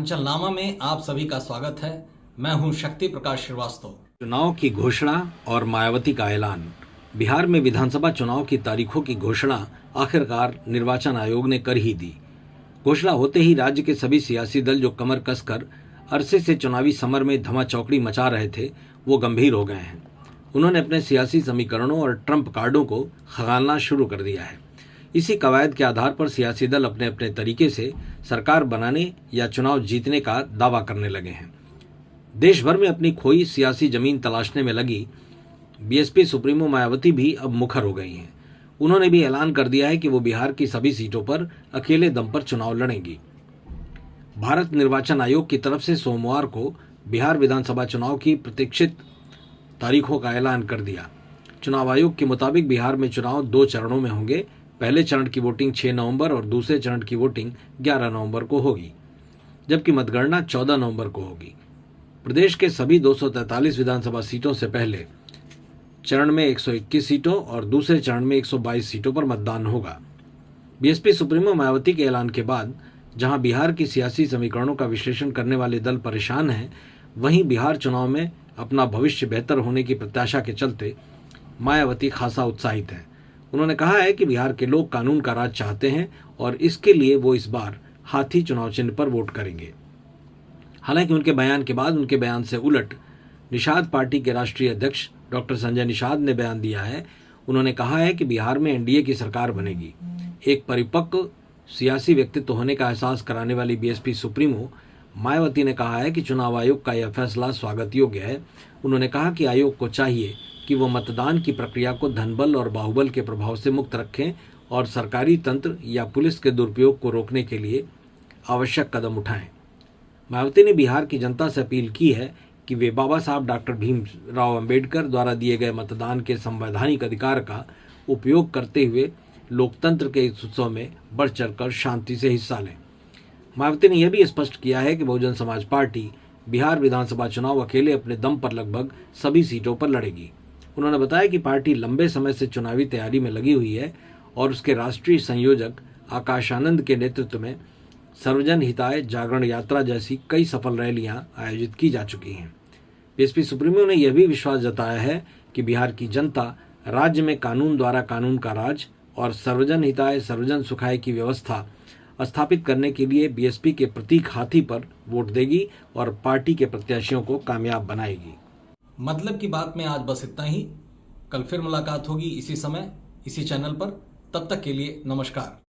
अंचलनामा में आप सभी का स्वागत है। मैं हूं शक्ति प्रकाश श्रीवास्तव। चुनाव की घोषणा और मायावती का ऐलान। बिहार में विधानसभा चुनाव की तारीखों की घोषणा आखिरकार निर्वाचन आयोग ने कर ही दी। घोषणा होते ही राज्य के सभी सियासी दल जो कमर कसकर अरसे से चुनावी समर में धमाचौकड़ी मचा रहे थे, वो गंभीर हो गए हैं। उन्होंने अपने सियासी समीकरणों और ट्रम्प कार्डों को खंगालना शुरू कर दिया है। इसी कवायद के आधार पर सियासी दल अपने अपने तरीके से सरकार बनाने या चुनाव जीतने का दावा करने लगे हैं। देश भर में अपनी खोई सियासी जमीन तलाशने में लगी बीएसपी सुप्रीमो मायावती भी अब मुखर हो गई हैं। उन्होंने भी ऐलान कर दिया है कि वो बिहार की सभी सीटों पर अकेले दम पर चुनाव लड़ेंगी। भारत निर्वाचन आयोग की तरफ से सोमवार को बिहार विधानसभा चुनाव की प्रतीक्षित तारीखों का ऐलान कर दिया। चुनाव आयोग के मुताबिक बिहार में चुनाव 2 चरणों में होंगे। पहले चरण की वोटिंग 6 नवंबर और दूसरे चरण की वोटिंग 11 नवंबर को होगी, जबकि मतगणना 14 नवंबर को होगी। प्रदेश के सभी 243 विधानसभा सीटों से पहले चरण में 121 सीटों और दूसरे चरण में 122 सीटों पर मतदान होगा। बीएसपी सुप्रीमो मायावती के ऐलान के बाद जहां बिहार की सियासी समीकरणों का विश्लेषण करने वाले दल परेशान हैं, वहीं बिहार चुनाव में अपना भविष्य बेहतर होने की प्रत्याशा के चलते मायावती खासा उत्साहित हैं। उन्होंने कहा है कि बिहार के लोग कानून का राज चाहते हैं और इसके लिए वो इस बार हाथी चुनाव चिन्ह पर वोट करेंगे। हालांकि उनके बयान के बाद उनके बयान से उलट निषाद पार्टी के राष्ट्रीय अध्यक्ष डॉक्टर संजय निषाद ने बयान दिया है। उन्होंने कहा है कि बिहार में एनडीए की सरकार बनेगी। एक परिपक्व सियासी व्यक्तित्व होने का एहसास कराने वाली बीएसपी सुप्रीमो मायावती ने कहा है कि चुनाव आयोग का यह फैसला स्वागत योग्य है। उन्होंने कहा कि आयोग को चाहिए कि वो मतदान की प्रक्रिया को धनबल और बाहुबल के प्रभाव से मुक्त रखें और सरकारी तंत्र या पुलिस के दुरुपयोग को रोकने के लिए आवश्यक कदम उठाएं। मायावती ने बिहार की जनता से अपील की है कि वे बाबा साहब डॉक्टर भीमराव अंबेडकर द्वारा दिए गए मतदान के संवैधानिक अधिकार का उपयोग करते हुए लोकतंत्र के इस उत्सव में बढ़ चढ़कर शांति से हिस्सा लें। मायावती ने यह भी स्पष्ट किया है कि बहुजन समाज पार्टी बिहार विधानसभा चुनाव अकेले अपने दम पर लगभग सभी सीटों पर लड़ेगी। उन्होंने बताया कि पार्टी लंबे समय से चुनावी तैयारी में लगी हुई है और उसके राष्ट्रीय संयोजक आकाश आनंद के नेतृत्व में सर्वजन हिताय जागरण यात्रा जैसी कई सफल रैलियां आयोजित की जा चुकी हैं। बीएसपी सुप्रीमो ने यह भी विश्वास जताया है कि बिहार की जनता राज्य में कानून द्वारा कानून का राज और सर्वजन हिताय सर्वजन सुखाय की व्यवस्था स्थापित करने के लिए बीएसपी के प्रतीक हाथी पर वोट देगी और पार्टी के प्रत्याशियों को कामयाब बनाएगी। मतलब की बात में आज बस इतना ही। कल फिर मुलाकात होगी इसी समय, इसी चैनल पर। तब तक के लिए नमस्कार।